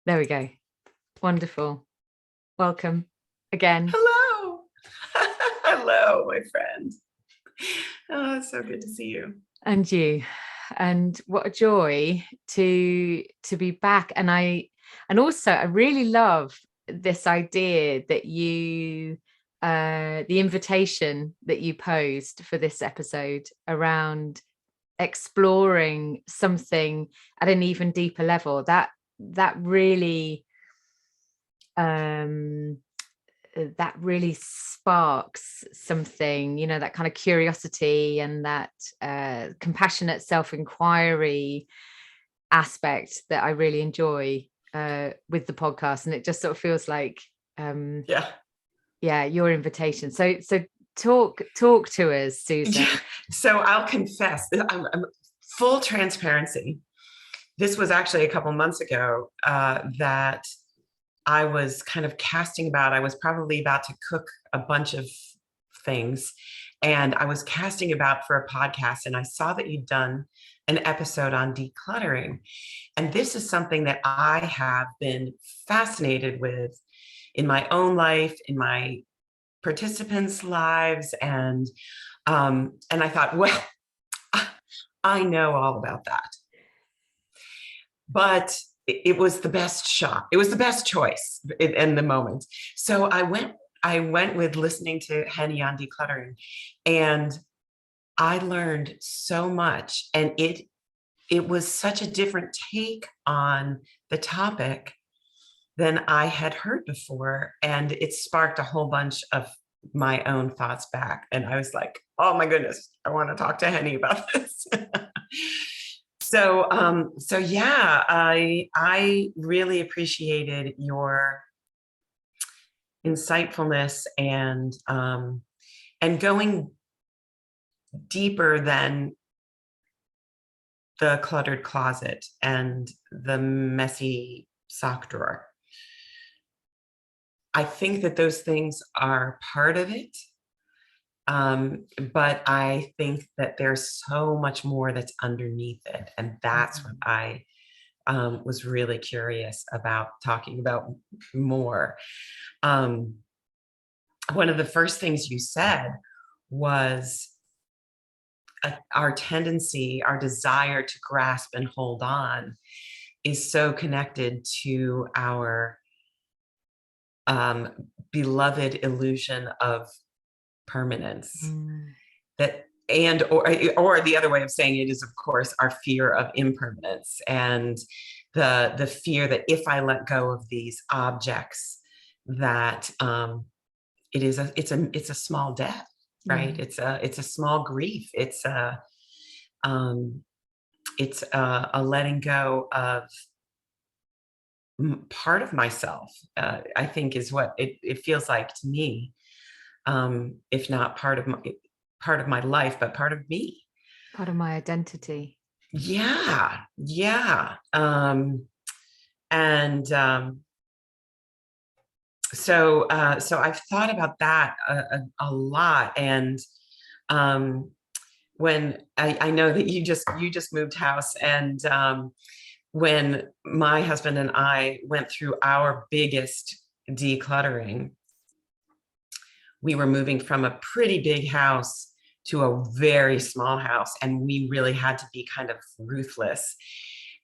There we go. Wonderful. Welcome again. Hello. Hello, my friend. Oh, it's so good to see you. And you. And what a joy to be back. And also I really love this idea that you the invitation that you posed for this episode around exploring something at an even deeper level. That really that really sparks something, that kind of curiosity and that compassionate self-inquiry aspect that I really enjoy with the podcast. And it just sort of feels like your invitation. So talk to us, Susan. Yeah. So I'll confess, I'm full transparency. This was actually a couple months ago that I was kind of casting about. I was probably about to cook a bunch of things, and I was casting about for a podcast, and I saw that you'd done an episode on decluttering. And this is something that I have been fascinated with in my own life, in my participants' lives. And I thought, well, I know all about that. But it was the best shot. It was the best choice in the moment. So I went with listening to Henny on decluttering, and I learned so much. And it was such a different take on the topic than I had heard before. And it sparked a whole bunch of my own thoughts back. And I was like, oh my goodness, I want to talk to Henny about this. So yeah, I really appreciated your insightfulness and going deeper than the cluttered closet and the messy sock drawer. I think that those things are part of it. But I think that there's so much more that's underneath it. And that's what I was really curious about talking about more. One of the first things you said was our tendency, our desire to grasp and hold on is so connected to our beloved illusion of permanence. That or the other way of saying it is, of course, our fear of impermanence and the fear that if I let go of these objects, that it's a small death, right? It's a small grief. It's a letting go of part of myself. I think is what it feels like to me. If not part of my life, but part of me, part of my identity. Yeah. So I've thought about that a lot. And when I know that you just moved house, and when my husband and I went through our biggest decluttering, we were moving from a pretty big house to a very small house, and we really had to be kind of ruthless.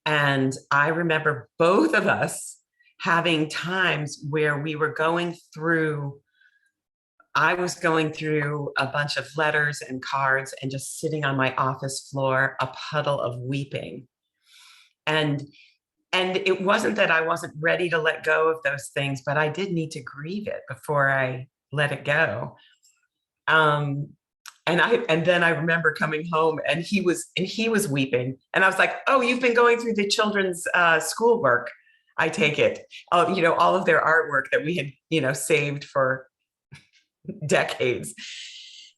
And I remember both of us having times where we were I was going through a bunch of letters and cards and just sitting on my office floor, a puddle of weeping. And it wasn't that I wasn't ready to let go of those things, but I did need to grieve it before I let it go. And then I remember coming home, and he was weeping, and I was like, "Oh, you've been going through the children's schoolwork. I take it, all of their artwork that we had, saved for decades."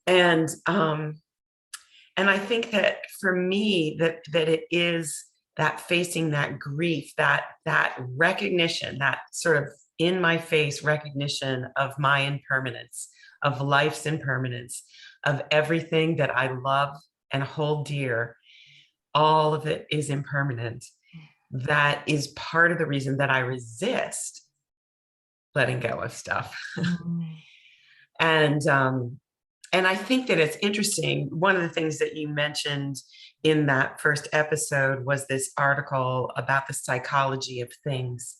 And I think that for me, that it is that facing that grief, that recognition, that sort of in my face recognition of my impermanence, of life's impermanence, of everything that I love and hold dear. All of it is impermanent. that is part of the reason that I resist letting go of stuff. And I think that it's interesting. One of the things that you mentioned in that first episode was this article about the psychology of things.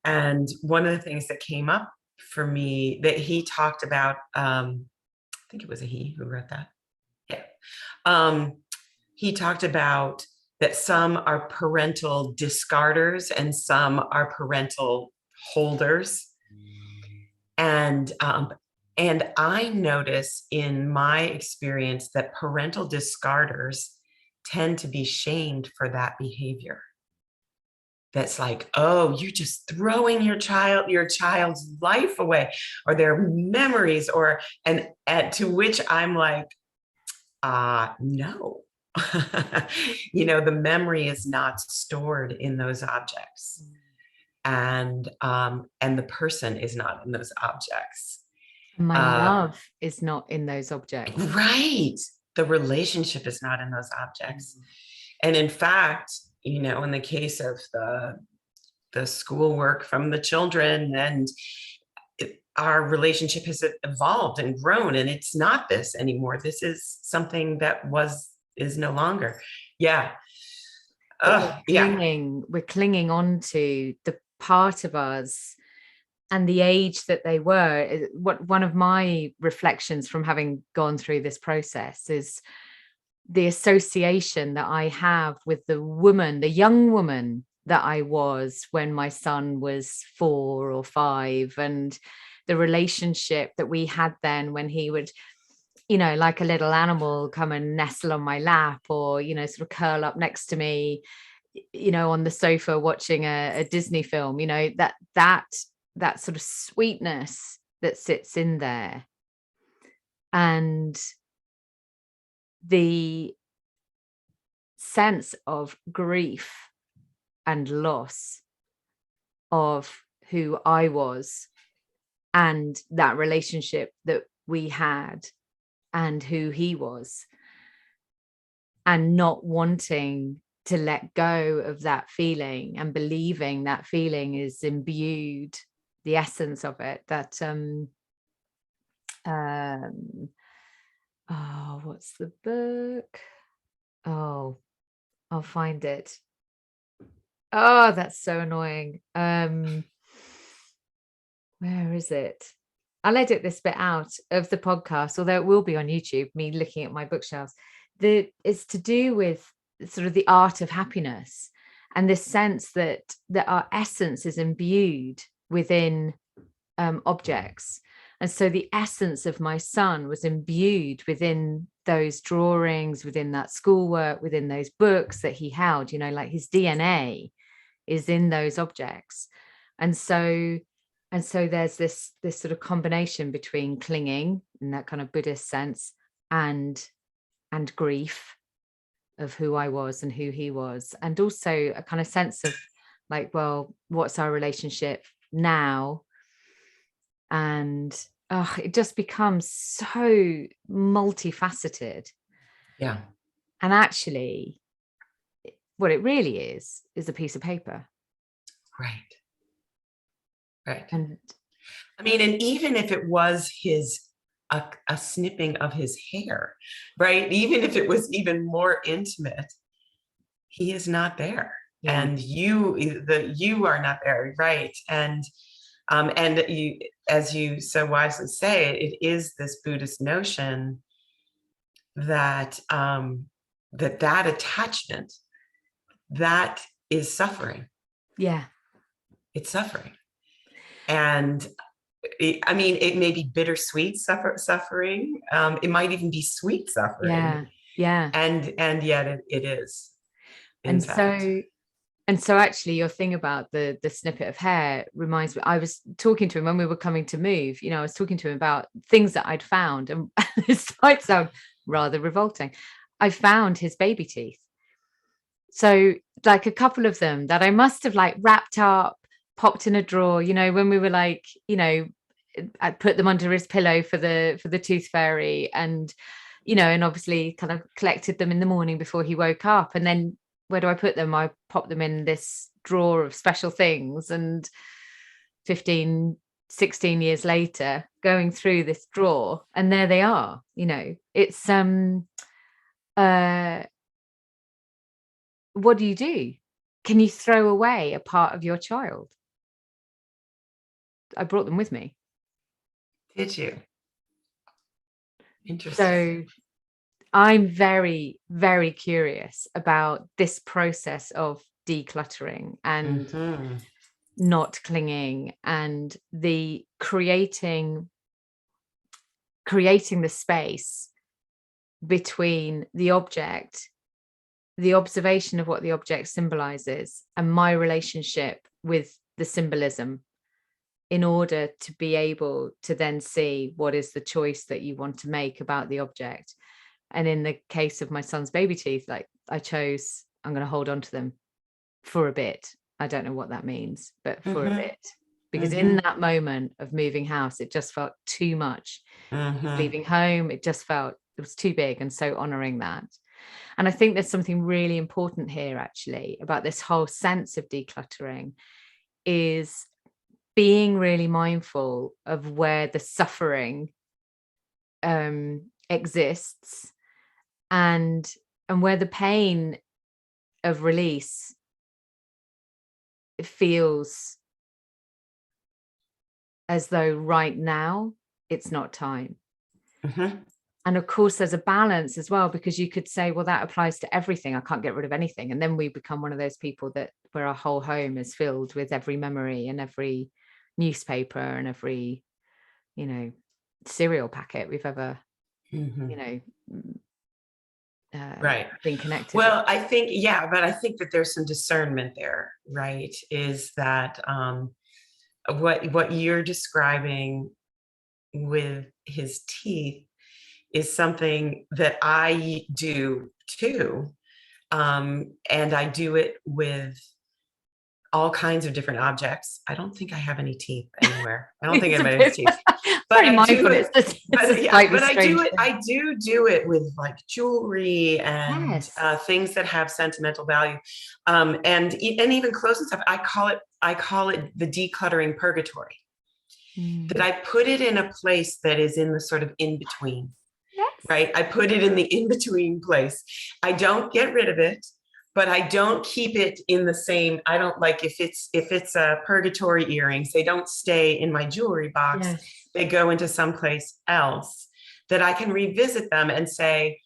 And one of the things that came up for me that he talked about, I think it was a he who wrote that. Yeah. He talked about that some are parental discarders and some are parental holders. And I notice in my experience that parental discarders tend to be shamed for that behavior. That's like, oh, you're just throwing your child's life away, or their memories, and to which I'm like, no. The memory is not stored in those objects. And the person is not in those objects. My love is not in those objects. Right. The relationship is not in those objects. And in fact, in the case of the schoolwork from the children, and our relationship has evolved and grown, and it's not this anymore. This is something that is no longer. Yeah. We're clinging on to the part of us and the age that they were. One of my reflections from having gone through this process is the association that I have with the young woman that I was when my son was 4 or 5, and the relationship that we had then when he would, like a little animal, come and nestle on my lap, or, sort of curl up next to me, on the sofa watching a Disney film, that sort of sweetness that sits in there. And the sense of grief and loss of who I was and that relationship that we had and who he was, and not wanting to let go of that feeling and believing that feeling is imbued, the essence of it, that what's the book? Oh, I'll find it. Oh, that's so annoying. Where is it? I'll edit this bit out of the podcast, although it will be on YouTube, me looking at my bookshelves. It's to do with sort of the art of happiness, and this sense that our essence is imbued within objects. And so the essence of my son was imbued within those drawings, within that schoolwork, within those books that he held, like his DNA is in those objects. And so there's this sort of combination between clinging in that kind of Buddhist sense and grief of who I was and who he was, and also a kind of sense of like, well, what's our relationship now? And it just becomes so multifaceted. Yeah. And actually, what it really is a piece of paper. Right. And I mean, and even if it was a snipping of his hair, right? Even if it was even more intimate, he is not there. Yeah. And you are not there, right? And you, as you so wisely say, it is this Buddhist notion that that attachment, that is suffering. Yeah. It's suffering. And I mean, it may be bittersweet suffering. It might even be sweet suffering. Yeah. And yet it is. And so actually your thing about the snippet of hair reminds me, I was talking to him when we were coming to move, I was talking to him about things that I'd found, and this might sound rather revolting. I found his baby teeth. So like a couple of them that I must have like wrapped up, popped in a drawer, when we were like, I put them under his pillow for the tooth fairy, and and obviously kind of collected them in the morning before he woke up. And then where do I put them? I pop them in this drawer of special things, and 15, 16 years later, going through this drawer, and there they are. You know, it's what do you do? Can you throw away a part of your child? I brought them with me. Did you? Interesting. So I'm very, very curious about this process of decluttering and not clinging, and the creating the space between the object, the observation of what the object symbolizes, and my relationship with the symbolism, in order to be able to then see what is the choice that you want to make about the object. And in the case of my son's baby teeth, like, I chose, I'm going to hold on to them for a bit. I don't know what that means, but for a bit, because in that moment of moving house, it just felt too much. Leaving home, it was too big. And so honoring that. And I think there's something really important here, actually, about this whole sense of decluttering, is being really mindful of where the suffering exists, and where the pain of release feels as though right now it's not time. And of course, there's a balance as well, because you could say, well, that applies to everything. I can't get rid of anything. And then we become one of those people where our whole home is filled with every memory and every newspaper and every, you know, cereal packet we've ever, you know, right, been connected well with. I think, yeah, but I think that there's some discernment there, right? Is that what you're describing with his teeth is something that I do too, and I do it with all kinds of different objects. I don't think I have any teeth anywhere. I don't think anybody has teeth. But I do it. I do it with like jewelry and things that have sentimental value, and even clothes and stuff. I call it the decluttering purgatory. That I put it in a place that is in the sort of in between. Right? I put it in the in between place. I don't get rid of it, but I don't keep it in the same. I don't, like, if it's a purgatory earrings, they don't stay in my jewelry box. They go into someplace else that I can revisit them and say,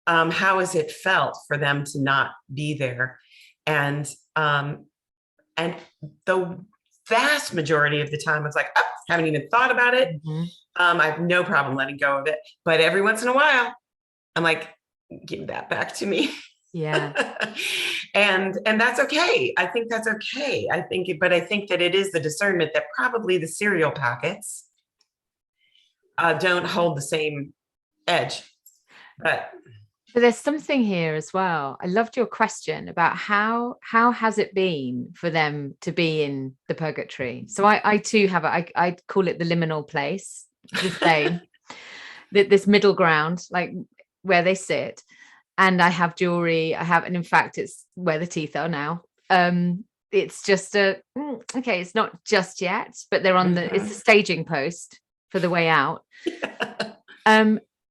how has it felt for them to not be there? And the vast majority of the time, it's like, oh, haven't even thought about it. I have no problem letting go of it. But every once in a while, I'm like, give that back to me. Yeah. and that's okay. I think that's okay. But I think that it is the discernment that probably the cereal packets don't hold the same edge. But there's something here as well. I loved your question about how has it been for them to be in the purgatory. So I too have I call it the liminal place, the same, this middle ground, like where they sit. And I have jewelry. And in fact, it's where the teeth are now. It's just okay, it's not just yet, but they're on it's a staging post for the way out.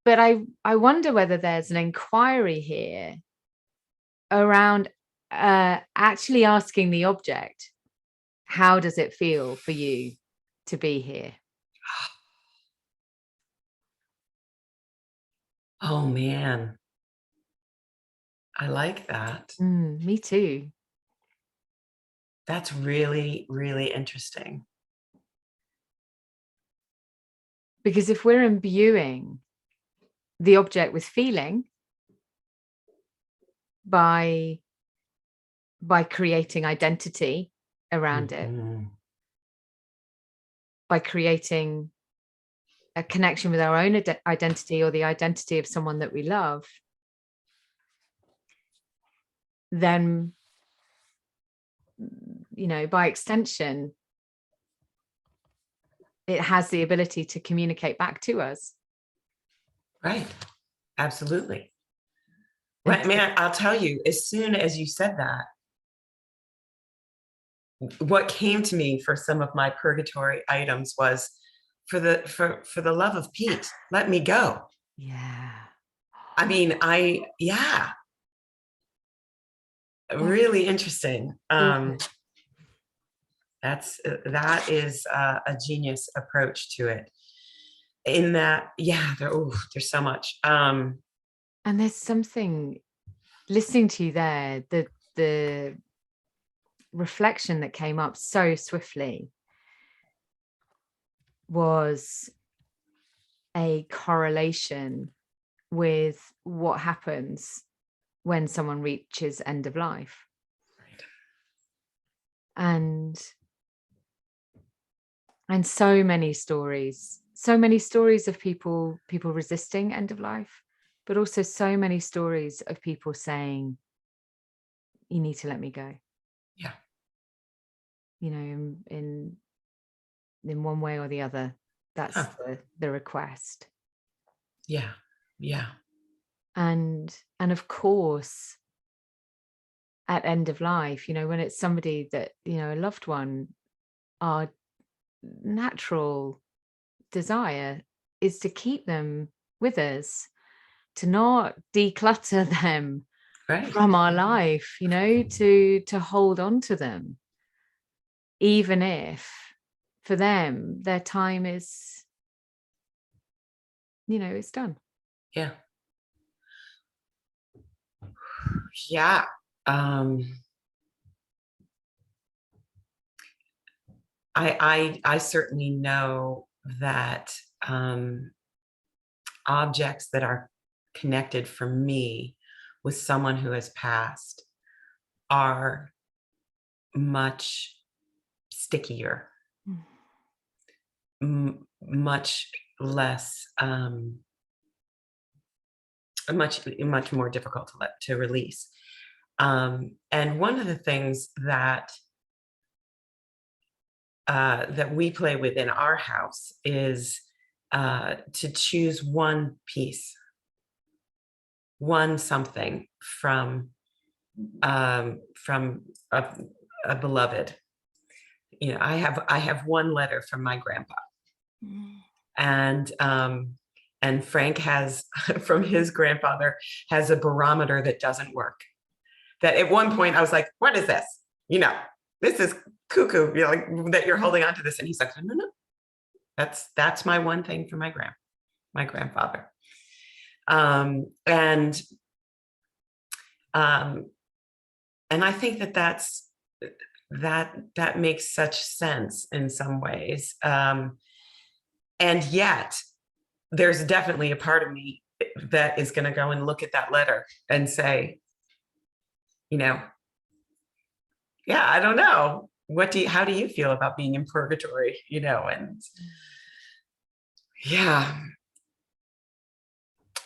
But I wonder whether there's an inquiry here around actually asking the object, how does it feel for you to be here? Oh man, I like that. Me too. That's really, really interesting. Because if we're imbuing the object with feeling by creating identity around it, by creating a connection with our own identity or the identity of someone that we love, then, you know, by extension, it has the ability to communicate back to us. Right. Absolutely. Right, man, I'll tell you, as soon as you said that, what came to me for some of my purgatory items was, for the love of Pete, let me go. Yeah. I mean, yeah, really interesting. Gorgeous. That is a genius approach to it. In that, yeah, there's so much. And there's something, listening to you there, the reflection that came up so swiftly was a correlation with what happens when someone reaches end of life. Right. And so many stories of people resisting end of life, but also so many stories of people saying, you need to let me go. Yeah. You know, in one way or the other, that's the request. Yeah. Yeah. And of course, at end of life, you know, when it's somebody that, you know, a loved one, our natural desire is to keep them with us, to not declutter them from our life, you know, to hold on to them, even if for them their time is, you know, it's done. Yeah. Yeah. I certainly know that objects that are connected for me with someone who has passed are much stickier, much less, much more difficult to release. And one of the things that we play with in our house is to choose one piece, one something from a beloved. You know, I have one letter from my grandpa, and Frank has from his grandfather has a barometer that doesn't work. That at one point I was like, "What is this? You know, this is cuckoo. You know, like that you're holding on to this." And he's like, "No, no, that's my one thing from my grandfather." And I think that makes such sense in some ways. And yet there's definitely a part of me that is going to go and look at that letter and say, you know, yeah, I don't know. How do you feel about being in purgatory? You know, and yeah,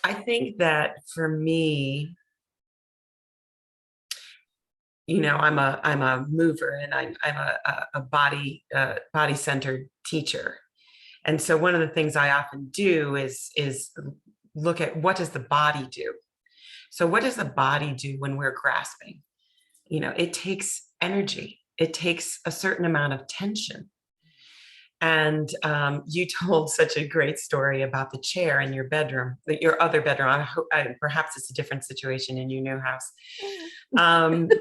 I think that for me, you know, I'm a mover, and I'm a body centered teacher. And so one of the things I often do is look at, what does the body do? So what does the body do when we're grasping? You know, it takes energy. It takes a certain amount of tension. And you told such a great story about the chair in your bedroom, your other bedroom. I hope, perhaps it's a different situation in your new house. Kind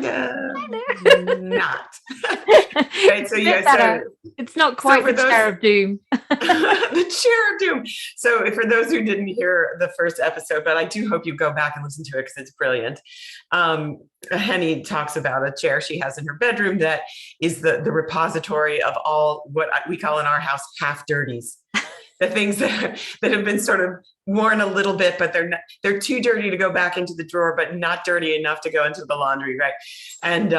of not. Right, so yeah, it's not quite the chair of doom. The chair of doom. So for those who didn't hear the first episode, but I do hope you go back and listen to it because it's brilliant. Henny talks about a chair she has in her bedroom that is the repository of all what we call in our house half dirties. The things that have been sort of worn a little bit, but they're too dirty to go back into the drawer, but not dirty enough to go into the laundry, right? And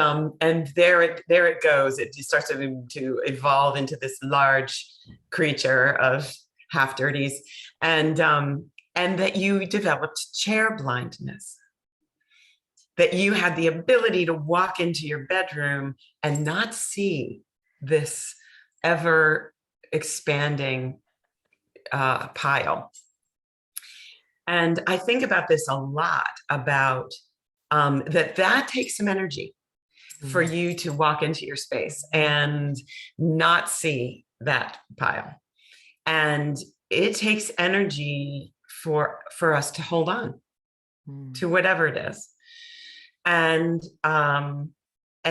there it goes. It starts to evolve into this large creature of half dirties, and that you developed chair blindness. That you had the ability to walk into your bedroom and not see this ever expanding pile. And I think about this a lot, about that takes some energy for you to walk into your space and not see that pile. And it takes energy for us to hold on to whatever it is. And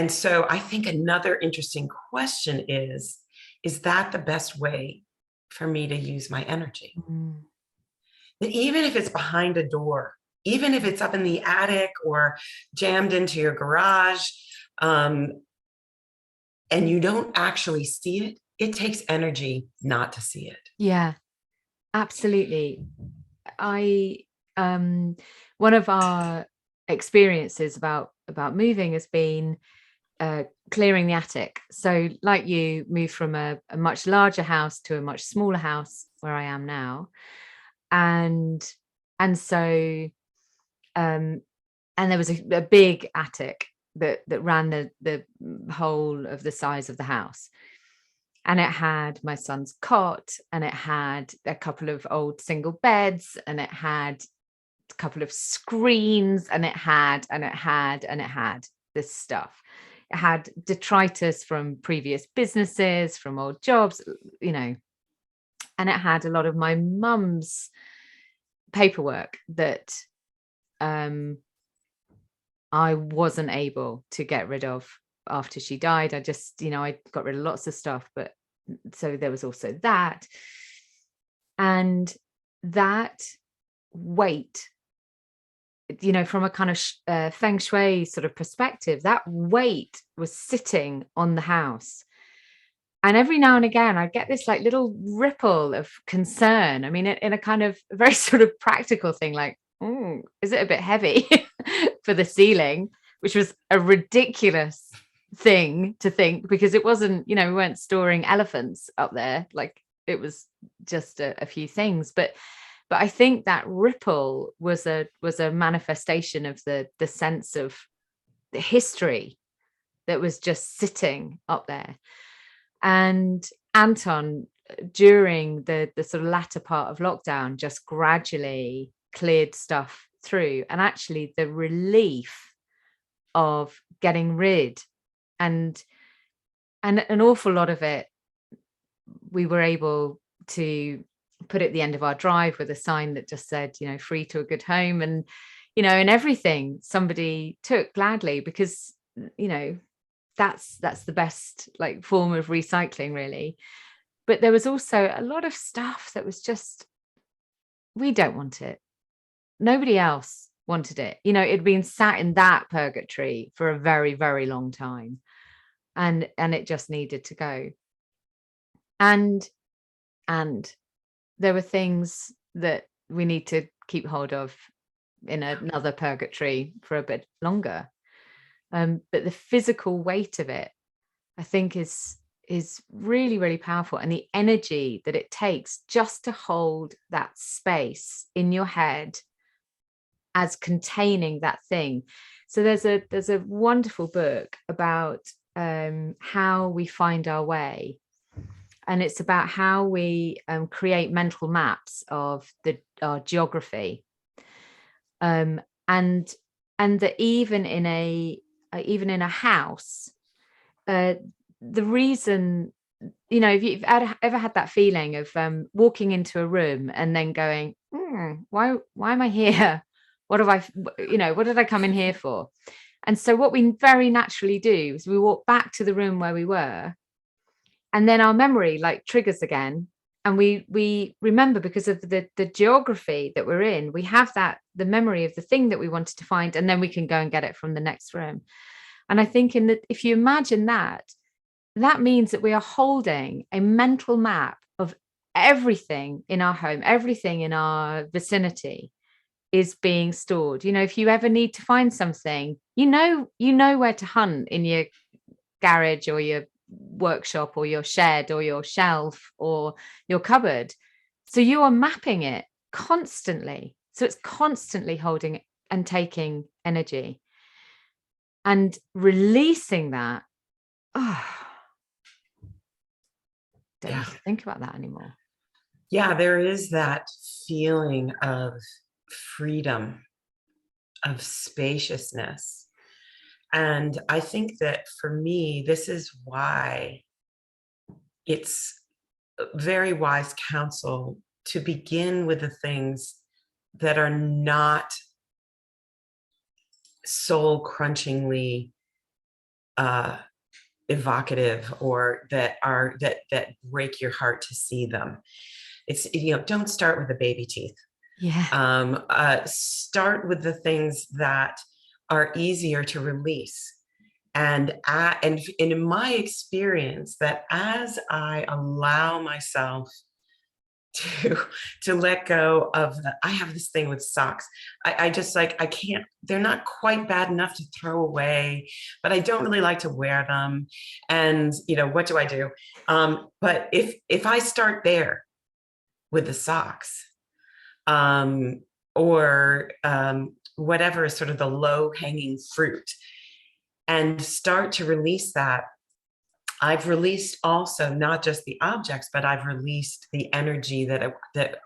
so I think another interesting question is that the best way for me to use my energy? That even if it's behind a door, even if it's up in the attic or jammed into your garage, and you don't actually see it, it takes energy not to see it. Yeah, absolutely. One of our experiences about moving has been clearing the attic. So like you, moved from a much larger house to a much smaller house where I am now. And so and there was a big attic that ran the whole of the size of the house. And it had my son's cot, and it had a couple of old single beds, and it had a couple of screens, and it had this stuff. It had detritus from previous businesses, from old jobs, and it had a lot of my mum's paperwork that I wasn't able to get rid of after she died. I just, I got rid of lots of stuff, but so there was also that. And that weight, from a kind of feng shui sort of perspective, that weight was sitting on the house. And every now and again, I get this like little ripple of concern. I mean, in a kind of very sort of practical thing, like, is it a bit heavy for the ceiling? Which was a ridiculous thing to think, because it wasn't, we weren't storing elephants up there. Like, it was just a few things. But I think that ripple was a manifestation of the sense of the history that was just sitting up there. And Anton, during the sort of latter part of lockdown, just gradually cleared stuff through. And actually the relief of getting rid, and an awful lot of it, we were able to put at the end of our drive with a sign that just said, free to a good home. And, and everything somebody took gladly, because, that's the best like form of recycling, really. But there was also a lot of stuff that was just, we don't want it. Nobody else wanted it. It'd been sat in that purgatory for a very, very long time. And it just needed to go. And there were things that we need to keep hold of in another purgatory for a bit longer. But the physical weight of it, I think, is really, really powerful. And the energy that it takes just to hold that space in your head as containing that thing. So there's a wonderful book about how we find our way. And it's about how we create mental maps of our geography. And that even in a house, the reason, if you've ever had that feeling of walking into a room and then going, why am I here? What did I come in here for? And so what we very naturally do is we walk back to the room where we were, and then our memory like triggers again. And we remember, because of the geography that we're in, we have the memory of the thing that we wanted to find, and then we can go and get it from the next room. And I think if you imagine that means that we are holding a mental map of everything in our home, everything in our vicinity is being stored. If you ever need to find something, you know where to hunt in your garage or your workshop or your shed or your shelf or your cupboard. So you are mapping it constantly. So it's constantly holding and taking energy, and releasing that. Don't need to think about that anymore. Yeah, there is that feeling of freedom, of spaciousness. And I think that for me, this is why it's very wise counsel to begin with the things that are not soul crunchingly evocative, or that break your heart to see them. It's, don't start with the baby teeth. Yeah. Start with the things that are easier to release. And in my experience, that as I allow myself to let go of I have this thing with socks. I just like, I can't, they're not quite bad enough to throw away, but I don't really like to wear them. And what do I do? But if I start there with the socks, or whatever is sort of the low hanging fruit, and start to release that, I've released also not just the objects, but I've released the energy that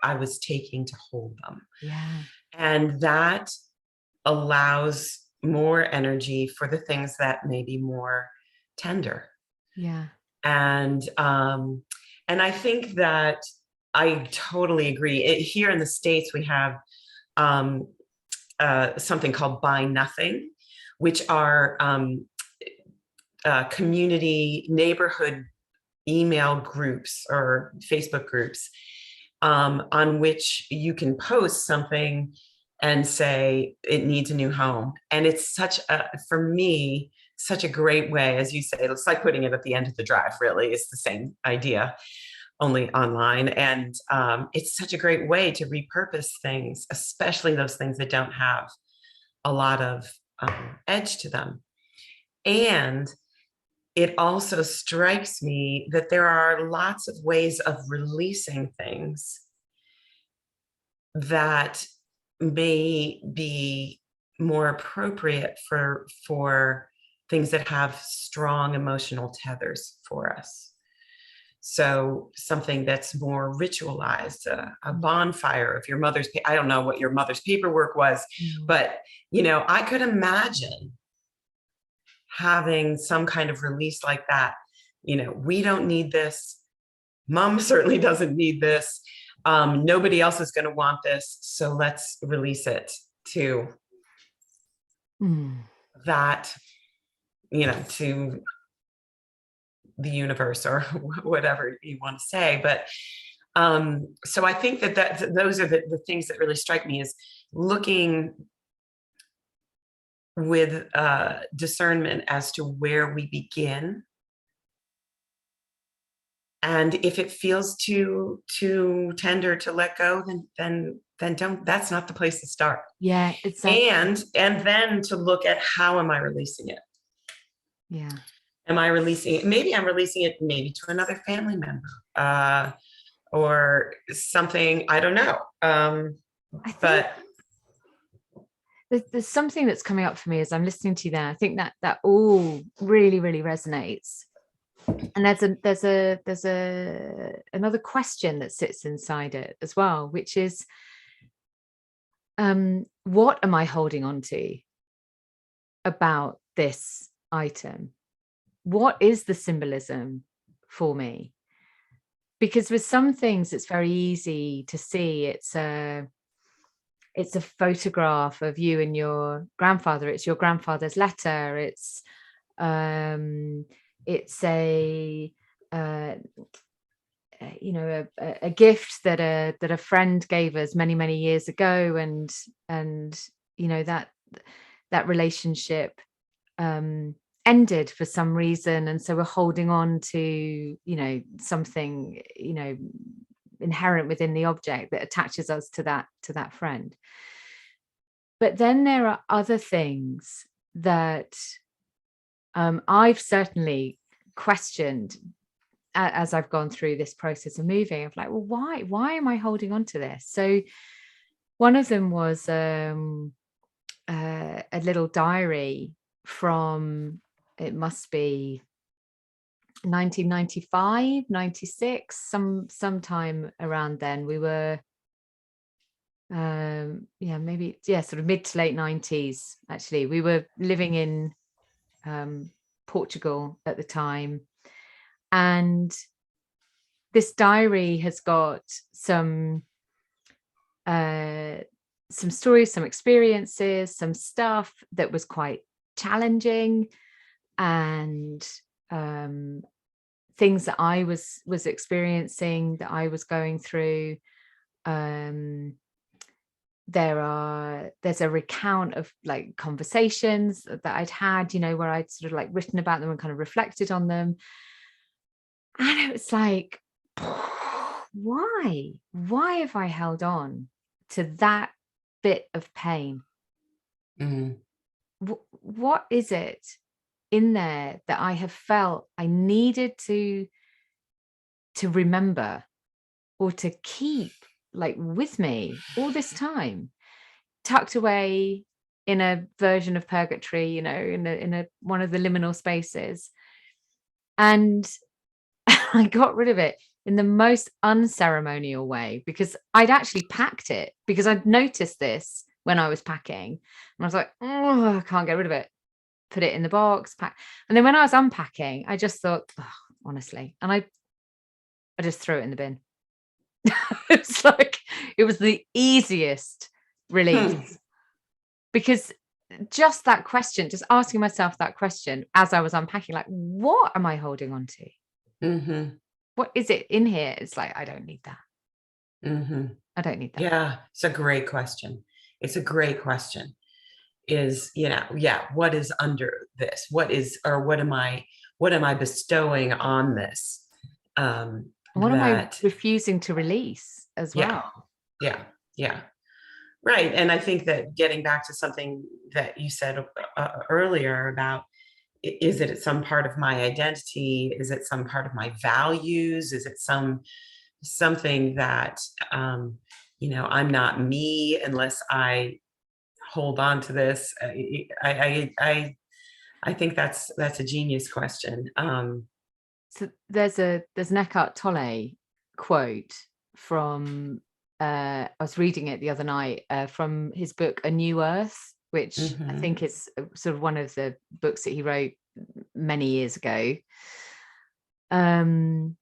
I was taking to hold them. Yeah. And that allows more energy for the things that may be more tender. Yeah. And I think that I totally agree. Here in the States, we have something called Buy Nothing, which are community neighborhood email groups or Facebook groups, on which you can post something and say it needs a new home. And it's for me, such a great way, as you say, it's like putting it at the end of the drive, really. It's the same idea, only online. And it's such a great way to repurpose things, especially those things that don't have a lot of edge to them. And it also strikes me that there are lots of ways of releasing things that may be more appropriate for things that have strong emotional tethers for us. So something that's more ritualized, a bonfire of your mother's, I don't know what your mother's paperwork was, but, I could imagine having some kind of release like that. We don't need this. Mom certainly doesn't need this. Nobody else is going to want this. So let's release it to that, to the universe, or whatever you want to say. But so I think that those are the things that really strike me, is looking with discernment as to where we begin. And if it feels too tender to let go, then don't, that's not the place to start. Yeah, exactly. And then to look at, how am I releasing it? Yeah. Am I releasing it? Maybe I'm releasing it maybe to another family member, or something, I don't know. I think there's something that's coming up for me as I'm listening to you there. I think that all really, really resonates. And there's another question that sits inside it as well, which is, what am I holding on to about this item? What is the symbolism for me? Because with some things, it's very easy to see. It's a photograph of you and your grandfather. It's your grandfather's letter. It's a a gift that a friend gave us many, many years ago, and that relationship ended for some reason, and so we're holding on to something inherent within the object that attaches us to that friend. But then there are other things that I've certainly questioned as I've gone through this process of moving, of like, well, why am I holding on to this? So one of them was a little diary from, it must be 1995, 96, sometime around then. We were yeah, maybe, yeah, sort of mid to late 90s. Actually, we were living in Portugal at the time, and this diary has got some stories, some experiences, some stuff that was quite challenging, and things that I was experiencing, that I was going through. There's a recount of like conversations that I'd had, where I'd sort of like written about them and kind of reflected on them. And it was like, why have I held on to that bit of pain? Mm. What is it in there that I have felt I needed to remember, or to keep like with me all this time, tucked away in a version of purgatory, in a one of the liminal spaces? And I got rid of it in the most unceremonial way, because I'd actually packed it, because I'd noticed this when I was packing, and I was like, oh, I can't get rid of it. Put it in the box, pack. And then when I was unpacking, I just thought, oh, honestly, and I just threw it in the bin. It's like, it was the easiest release, because just that question, just asking myself that question as I was unpacking, like, what am I holding on to? Mm-hmm. What is it in here? It's like, I don't need that. Mm-hmm. I don't need that. Yeah, it's a great question. It's a great question. Is, yeah, what is under this? What am I bestowing on this? What am I That, refusing to release as yeah, well? yeah. Right. And I think that getting back to something that you said earlier about, is it some part of my identity? Is it some part of my values? Is it something that, I'm not me unless I hold on to this? I think that's a genius question. So there's an Eckhart Tolle quote from, I was reading it the other night, from his book A New Earth, which I think is sort of one of the books that he wrote many years ago. And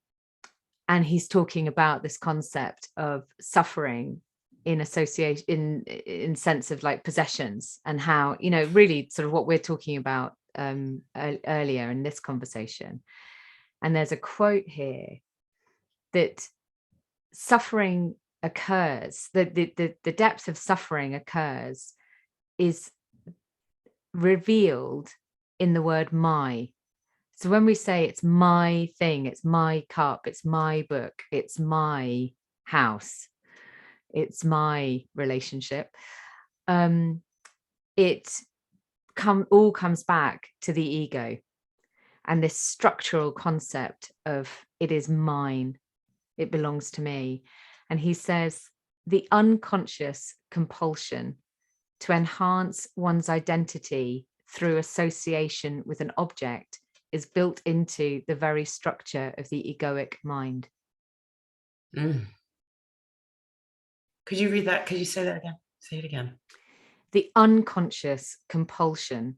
he's talking about this concept of suffering in association, in sense of like possessions, and how, really sort of what we're talking about earlier in this conversation. And there's a quote here that suffering occurs, the depth of suffering occurs, is revealed in the word my. So when we say it's my thing, it's my cup, it's my book, it's my house, it's my relationship, it all comes back to the ego and this structural concept of it is mine, it belongs to me. And he says the unconscious compulsion to enhance one's identity through association with an object is built into the very structure of the egoic mind. Could you read that? Could you say that again? Say it again. The unconscious compulsion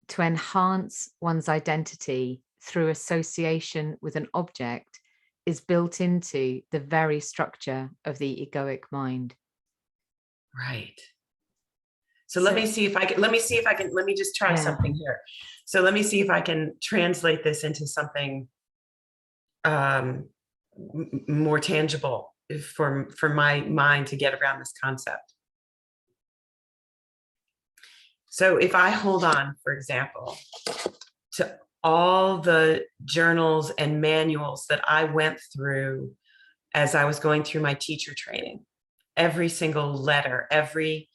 to enhance one's identity through association with an object is built into the very structure of the egoic mind. Right. So let me see if I can, let me just try something here. So let me see if I can translate this into something more tangible for my mind to get around this concept. So if I hold on, for example, to all the journals and manuals that I went through as I was going through my teacher training, every single letter, every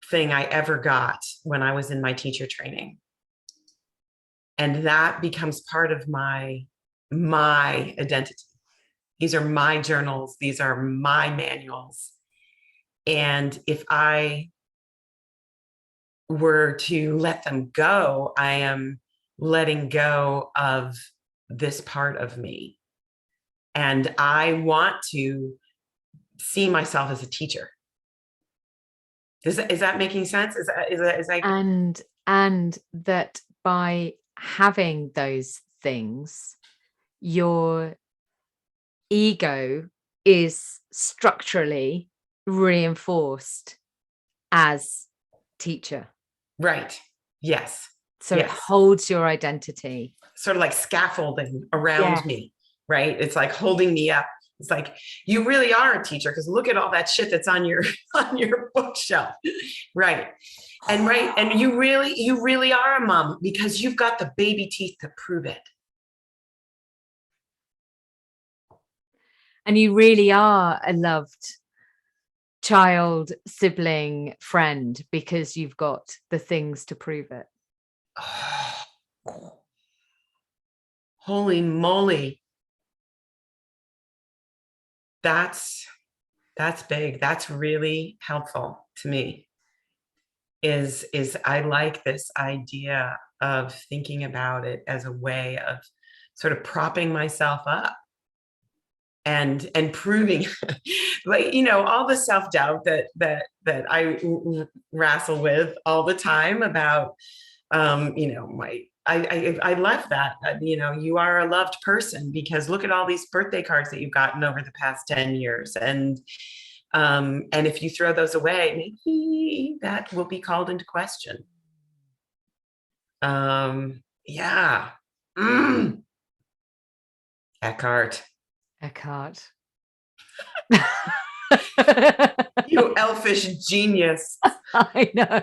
thing I ever got when I was in my teacher training, and that becomes part of my identity. These are my journals. These are my manuals. And if I were to let them go, I am letting go of this part of me. And I want to see myself as a teacher. Is that making sense? Is that and that by having those things, your ego is structurally reinforced as teacher. right? Yes. So yes. it holds your identity. Sort of like scaffolding around me, right? It's like holding me up. It's like, you really are a teacher, because look at all that shit that's on your bookshelf. Right. And you really are a mom, because you've got the baby teeth to prove it. And you really are a loved child, sibling, friend, because you've got the things to prove it. Oh, holy moly. That's big. That's really helpful to me. Is I like this idea of thinking about it as a way of sort of propping myself up and proving, like, all the self-doubt that I wrestle with all the time about, I love that, you are a loved person, because look at all these birthday cards that you've gotten over the past 10 years. And if you throw those away, maybe that will be called into question. Yeah. Eckhart. You elfish genius. I know.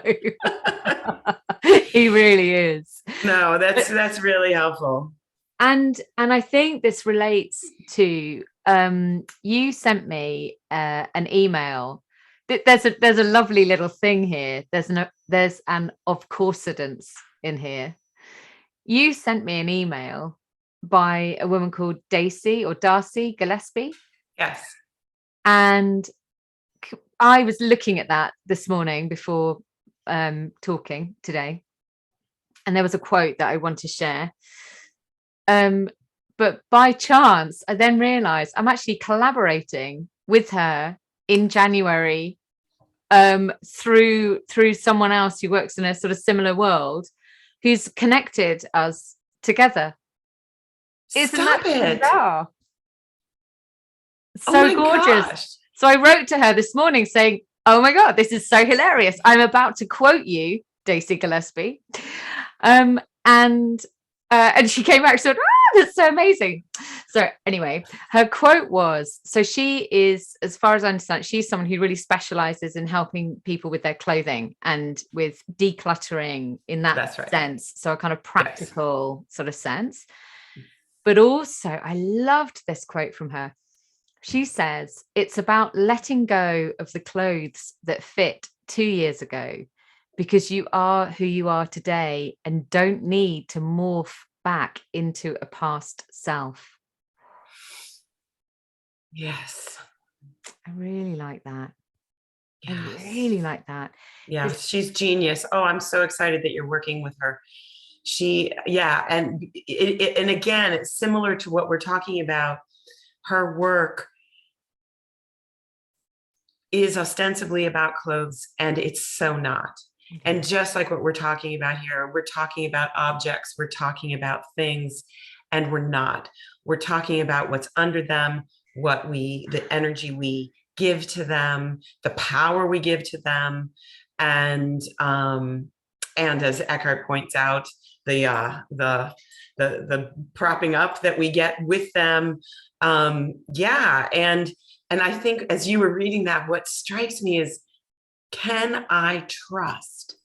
He really is. No, that's really helpful. And I think this relates to, you sent me an email. There's a lovely little thing here. There's an of course-idence in here. You sent me an email by a woman called Darcy Gillespie. Yes. And I was looking at that this morning before talking today, and there was a quote that I want to share. But by chance, I then realized I'm actually collaborating with her in January through someone else who works in a sort of similar world, who's connected us together. Isn't that bizarre? So gorgeous. Gosh. So I wrote to her this morning saying, oh my God, this is so hilarious. I'm about to quote you, Darcy Gillespie. And she came back and said, that's so amazing. So anyway, her quote was, so she is, as far as I understand, she's someone who really specializes in helping people with their clothing and with decluttering in that sense. So a kind of practical sort of sense. But also, I loved this quote from her. She says, it's about letting go of the clothes that fit 2 years ago, because you are who you are today and don't need to morph back into a past self. Yes. I really like that. Yes. I really like that. Yeah, she's genius. Oh, I'm so excited that you're working with her. And again, it's similar to what we're talking about. Her work is ostensibly about clothes, and it's so not. Mm-hmm. And just like what we're talking about here, we're talking about objects, we're talking about things, and we're not. We're talking about what's under them, the energy we give to them, the power we give to them, and as Eckhart points out, the propping up that we get with them. And I think as you were reading that, what strikes me is, can I trust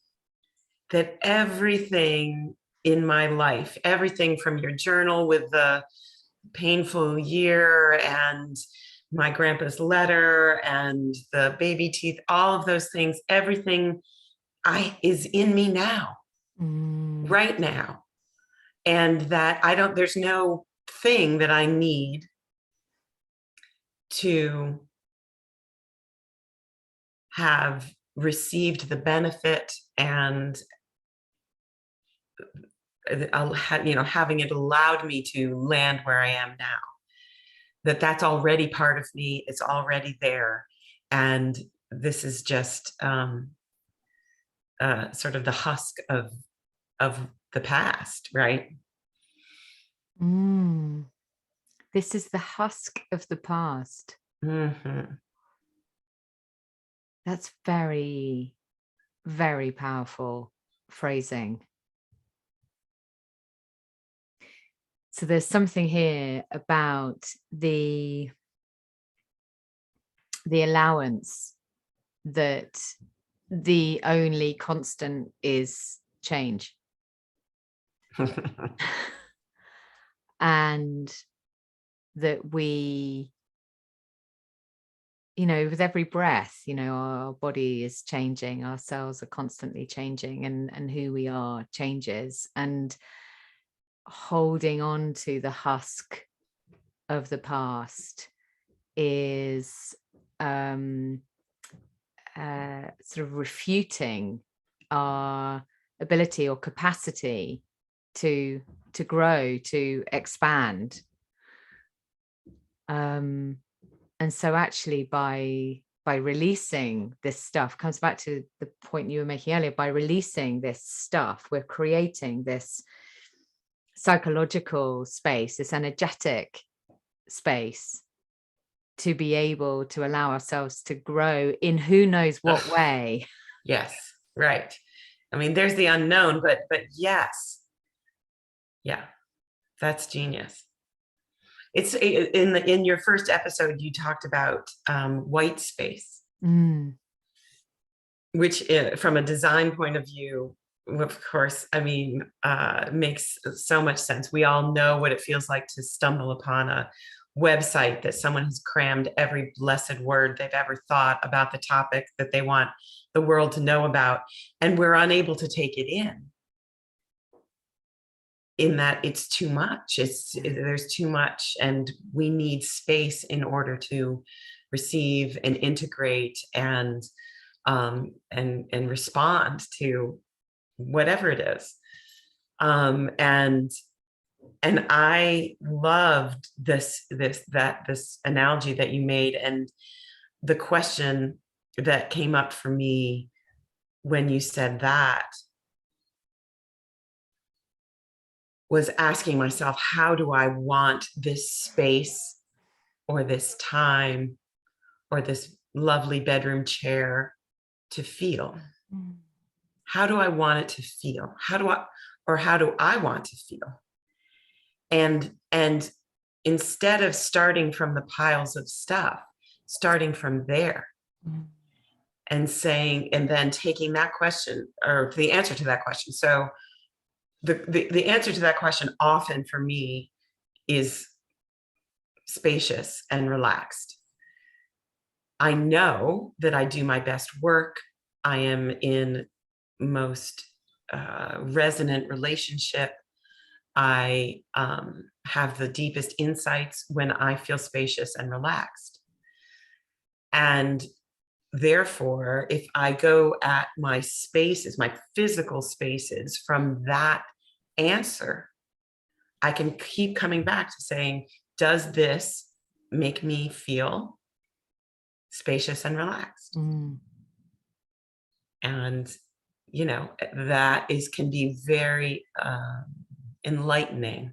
that everything in my life, everything from your journal with the painful year and my grandpa's letter and the baby teeth, all of those things, everything is in me now, right now. And that there's no thing that I need to have received the benefit and having it allowed me to land where I am now. that's already part of me. It's already there. And this is just sort of the husk of the past, right? This is the husk of the past. Mm-hmm. That's very, very powerful phrasing. So there's something here about the allowance that the only constant is change. And that we, with every breath, our body is changing, our cells are constantly changing, and who we are changes. And holding on to the husk of the past is sort of refuting our ability or capacity to grow, to expand. And so actually by releasing this stuff, comes back to the point you were making earlier, by releasing this stuff, we're creating this psychological space, this energetic space, to be able to allow ourselves to grow in who knows what way. Yes, right. I mean, there's the unknown, but yes. Yeah, that's genius. It's in your first episode, you talked about white space, which from a design point of view, of course, I mean, makes so much sense. We all know what it feels like to stumble upon a website that someone has crammed every blessed word they've ever thought about the topic that they want the world to know about, and we're unable to take it in that it's too much. There's too much, and we need space in order to receive and integrate and respond to whatever it is. And I loved this analogy that you made, and the question that came up for me when you said that was asking myself, how do I want this space or this time or this lovely bedroom chair to feel? How do I want it to feel? How do I want to feel? And instead of starting from the piles of stuff, starting from there and saying, and then taking that question or the answer to that question. So the answer to that question often for me is spacious and relaxed. I know that I do my best work. I am in most resonant relationship. I have the deepest insights when I feel spacious and relaxed. And therefore, if I go at my spaces, my physical spaces, from that answer, I can keep coming back to saying, does this make me feel spacious and relaxed? And that can be very enlightening.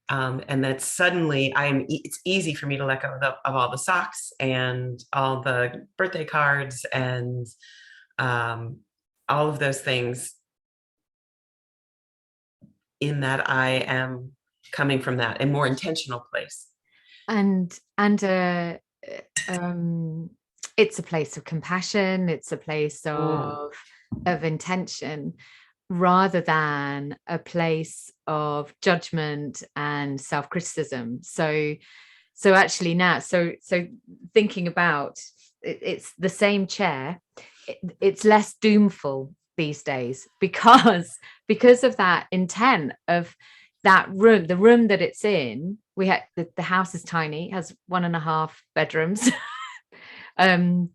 And that suddenly it's easy for me to let go of all the socks and all the birthday cards and all of those things, in that I am coming from that a more intentional place. And it's a place of compassion. It's a place of intention, rather than a place of judgment and self-criticism. So actually now, so thinking about it's the same chair, it's less doomful these days because of that intent of that room, the room that it's in. We had the house is tiny, it has 1.5 bedrooms. And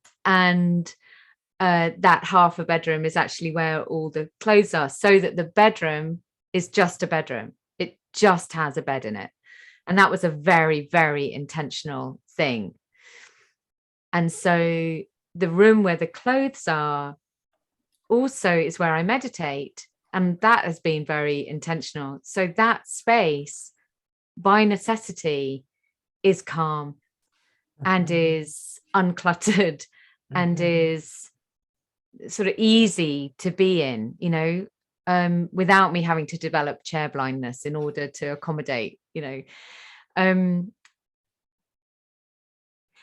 that half a bedroom is actually where all the clothes are, so that the bedroom is just a bedroom. It just has a bed in it. And that was a very, very intentional thing. And so the room where the clothes are also is where I meditate. And that has been very intentional. So that space, by necessity, is calm and is uncluttered and is sort of easy to be in, you know, without me having to develop chair blindness in order to accommodate, you know. And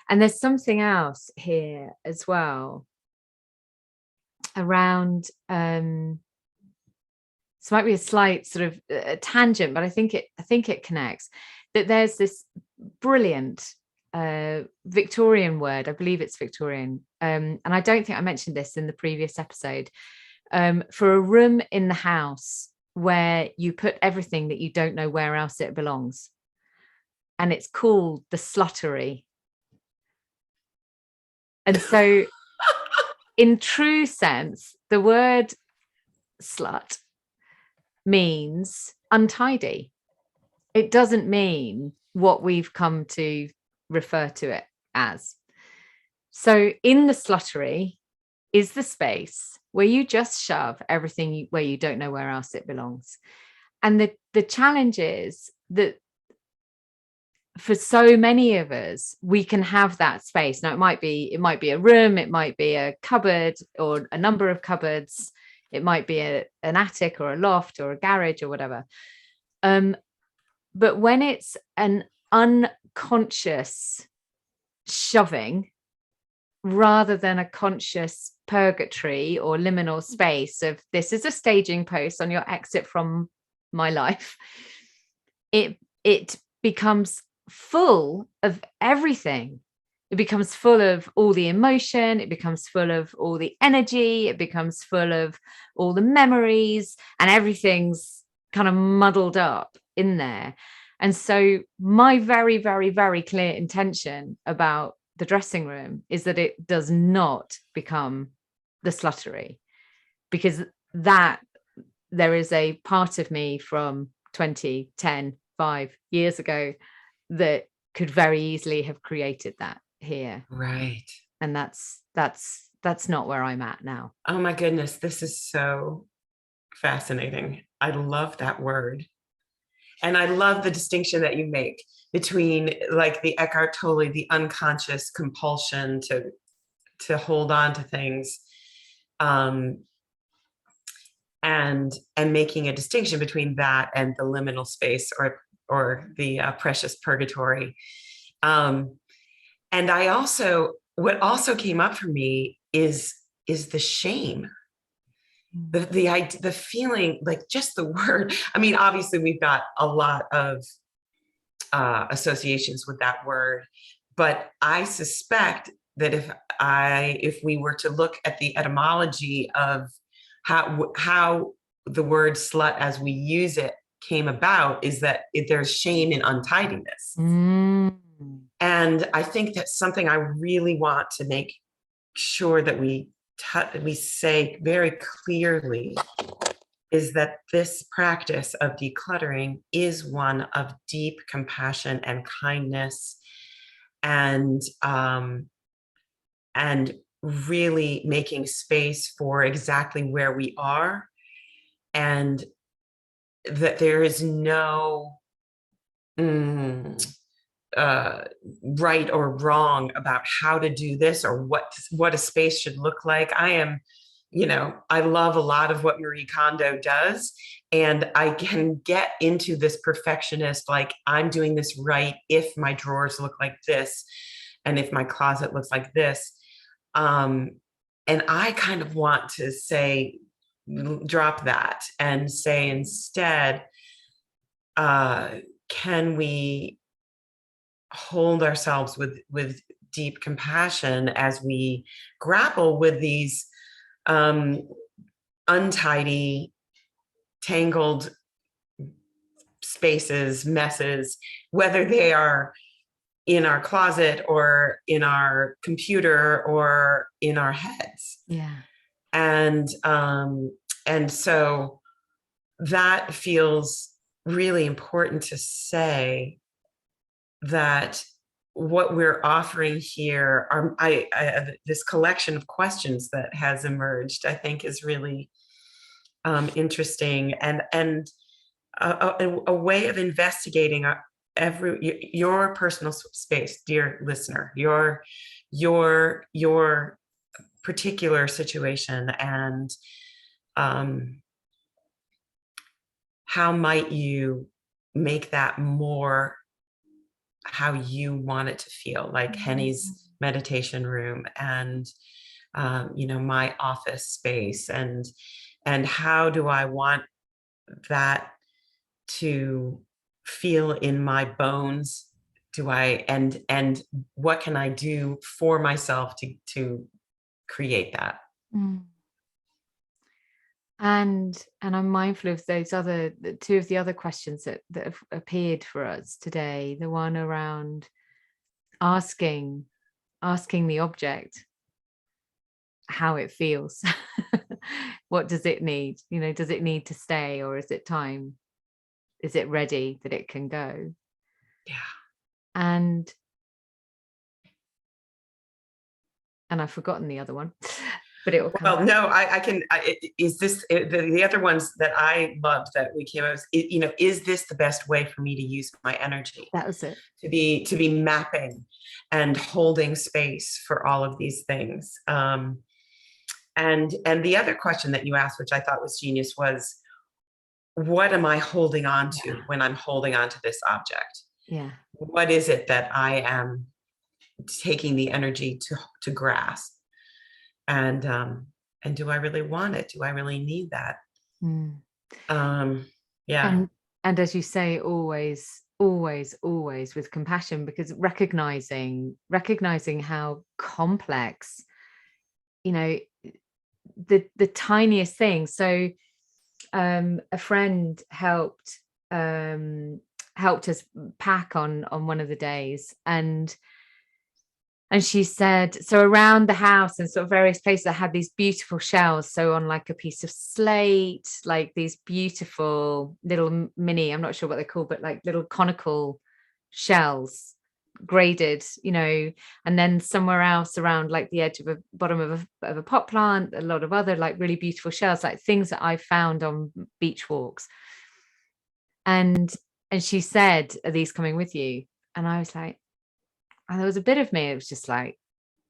there's something else here as well around, this might be a slight sort of tangent, but I think it connects, that there's this brilliant Victorian word, I believe it's Victorian, and I don't think I mentioned this in the previous episode, for a room in the house where you put everything that you don't know where else it belongs. And it's called the sluttery. And so in true sense, the word slut means untidy. It doesn't mean what we've come to refer to it as. So in the sluttery is the space where you just shove everything where you don't know where else it belongs. And the challenge is that for so many of us, we can have that space. Now, it might be a room, it might be a cupboard or a number of cupboards, it might be an attic or a loft or a garage or whatever. But when it's an unconscious shoving rather than a conscious purgatory or liminal space of, this is a staging post on your exit from my life, it becomes full of everything. It becomes full of all the emotion, it becomes full of all the energy, it becomes full of all the memories, and everything's kind of muddled up in there. And so my very, very, very clear intention about the dressing room is that it does not become the sluttery, because that there is a part of me from 2010, 5 years ago, that could very easily have created that here. Right. And that's not where I'm at now. Oh my goodness, this is so fascinating. I love that word. And I love the distinction that you make between, like, the Eckhart Tolle, the unconscious compulsion to hold on to things, and making a distinction between that and the liminal space or the precious purgatory. And I also, what also came up for me is the shame. The feeling, like, just the word. I mean, obviously we've got a lot of associations with that word, but I suspect that if we were to look at the etymology of how the word slut as we use it came about, is that there's shame in untidiness. And I think that's something I really want to make sure that we say very clearly, is that this practice of decluttering is one of deep compassion and kindness, and really making space for exactly where we are, and that there is no right or wrong about how to do this or what a space should look like. I love a lot of what Marie Kondo does, and I can get into this perfectionist, like, I'm doing this right if my drawers look like this and if my closet looks like this. And I kind of want to say, drop that and say instead, can we hold ourselves with deep compassion as we grapple with these untidy, tangled spaces, messes, whether they are in our closet or in our computer or in our heads. Yeah. And so that feels really important to say, that what we're offering here are this collection of questions that has emerged, I think, is really interesting, and a way of investigating your personal space, dear listener, your particular situation, and how might you make that more how you want it to feel, like Henny's meditation room, and my office space, and how do I want that to feel in my bones? Do I, and what can I do for myself to create that? And I'm mindful of those two of the other questions that have appeared for us today. The one around asking the object how it feels. What does it need? Does it need to stay, or is it time? Is it ready that it can go? Yeah. And I've forgotten the other one, but it will come back. No, I can. Is this the other ones that I loved that we came up with? Is this the best way for me to use my energy? That was it. To be mapping and holding space for all of these things. And the other question that you asked, which I thought was genius, was, what am I holding on to when I'm holding on to this object? Yeah. What is it that I am taking the energy to grasp? And do I really want it? Do I really need that? Yeah. And as you say, always with compassion, because recognizing how complex, the tiniest thing. So a friend helped us pack on one of the days, and she said, so around the house and sort of various places, I had these beautiful shells. So on like a piece of slate, like these beautiful little mini, I'm not sure what they're called, but like little conical shells, graded, and then somewhere else around like the edge of a bottom of a pot plant, a lot of other like really beautiful shells, like things that I found on beach walks. And she said, are these coming with you? And I was like, and there was a bit of me, it was just like,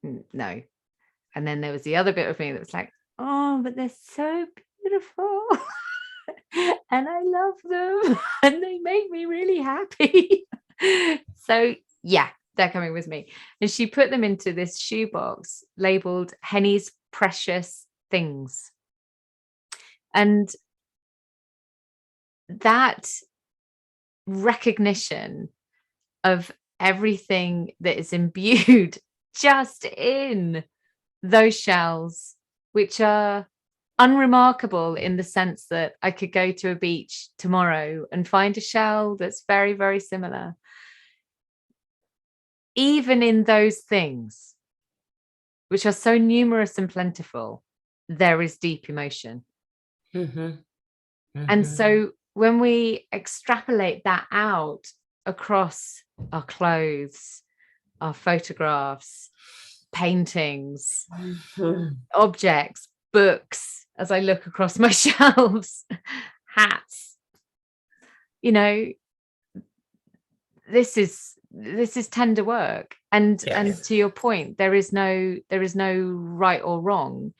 no. And then there was the other bit of me that was like, oh, but they're so beautiful. And I love them. And they make me really happy. So yeah, they're coming with me. And she put them into this shoebox labeled Henny's Precious Things. And that recognition of everything that is imbued just in those shells, which are unremarkable in the sense that I could go to a beach tomorrow and find a shell that's very, very similar. Even in those things, which are so numerous and plentiful, there is deep emotion. And so when we extrapolate that out across our clothes, our photographs, paintings, objects, books, as I look across my shelves, hats, this is tender work. And to your point, there is no right or wrong.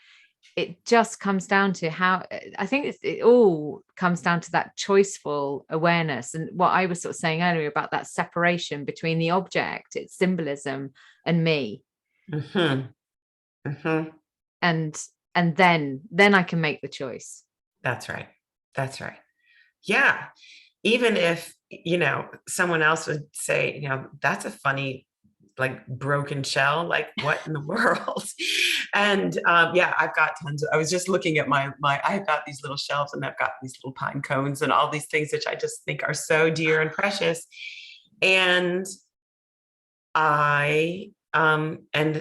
It just comes down to how, I think it all comes down to that choiceful awareness. And what I was sort of saying earlier about that separation between the object, its symbolism, and me. And then I can make the choice. That's right. Yeah. Even if, someone else would say, that's a funny, like, broken shell, like, what in the world? And I've got tons I was just looking at I've got these little shelves, and I've got these little pine cones and all these things which I just think are so dear and precious. And and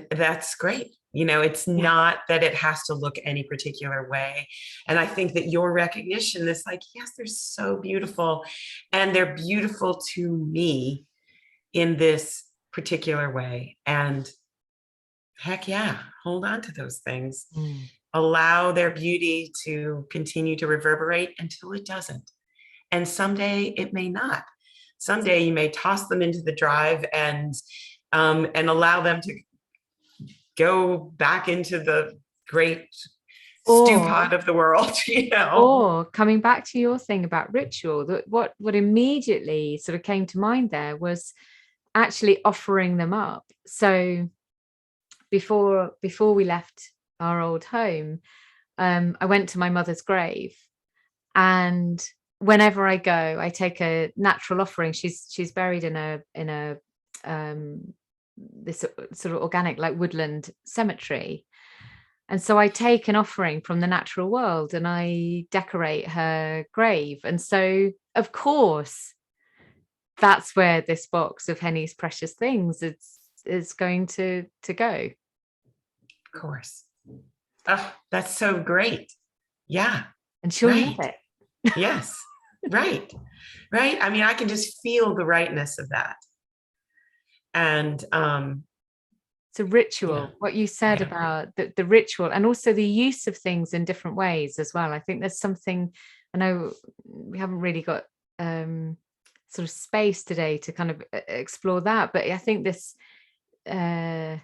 that's great. It's not that it has to look any particular way. And I think that your recognition is like, yes, they're so beautiful, and they're beautiful to me in this particular way. And heck yeah, hold on to those things. Allow their beauty to continue to reverberate until it doesn't. And someday it may not. Someday you may toss them into the drive and allow them to go back into the great stew pot of the world, you know. Or coming back to your thing about ritual, that what immediately sort of came to mind there was actually offering them up. So before we left our old home, I went to my mother's grave, and whenever I go, I take a natural offering. She's buried in a this sort of organic, like, woodland cemetery. And so I take an offering from the natural world and I decorate her grave. And so, of course, that's where this box of Henny's precious things is going to go. Of course. Oh, that's so great. Yeah. And she'll love it. Yes. Right. Right. I mean, I can just feel the rightness of that. And it's a ritual. What you said about the ritual, and also the use of things in different ways as well. I think there's something, I know we haven't really got sort of space today to kind of explore that, but I think this or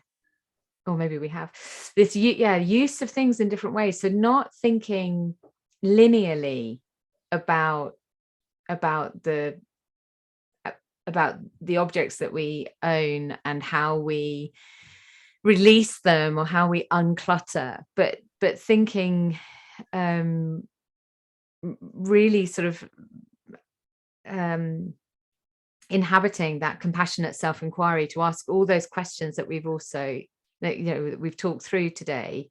maybe we have this use of things in different ways. So not thinking linearly about the objects that we own and how we release them or how we unclutter, but thinking really sort of inhabiting that compassionate self-inquiry to ask all those questions that we've also, we've talked through today,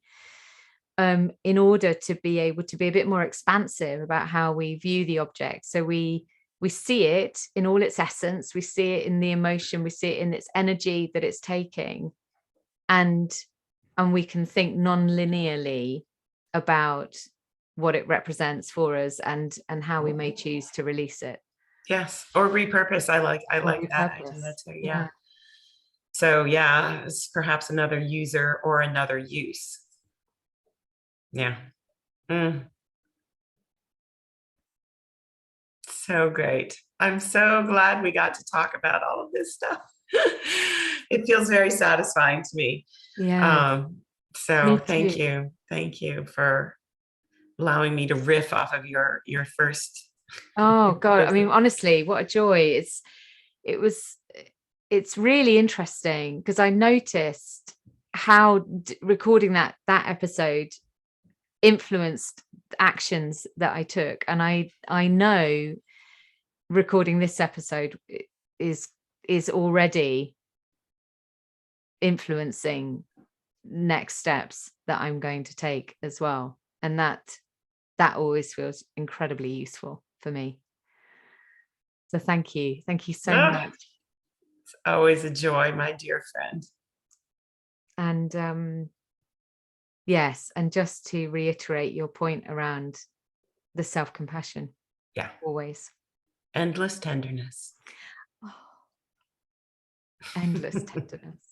in order to be able to be a bit more expansive about how we view the object. So we see it in all its essence, we see it in the emotion, we see it in its energy that it's taking, and we can think non-linearly about what it represents for us and how we may choose to release it. Yes, or repurpose. I like that idea too. Yeah. So yeah, it's perhaps another user or another use. Yeah. So great. I'm so glad we got to talk about all of this stuff. It feels very satisfying to me. Yeah. So thank you for allowing me to riff off of your first. Oh God, I mean, honestly, what a joy. It's really interesting because I noticed how recording that episode influenced actions that I took, and I know recording this episode is already influencing next steps that I'm going to take as well, and that always feels incredibly useful for me. So thank you so much. It's always a joy, my dear friend. And yes, and just to reiterate your point around the self-compassion. Yeah. Always. Endless tenderness. Endless tenderness.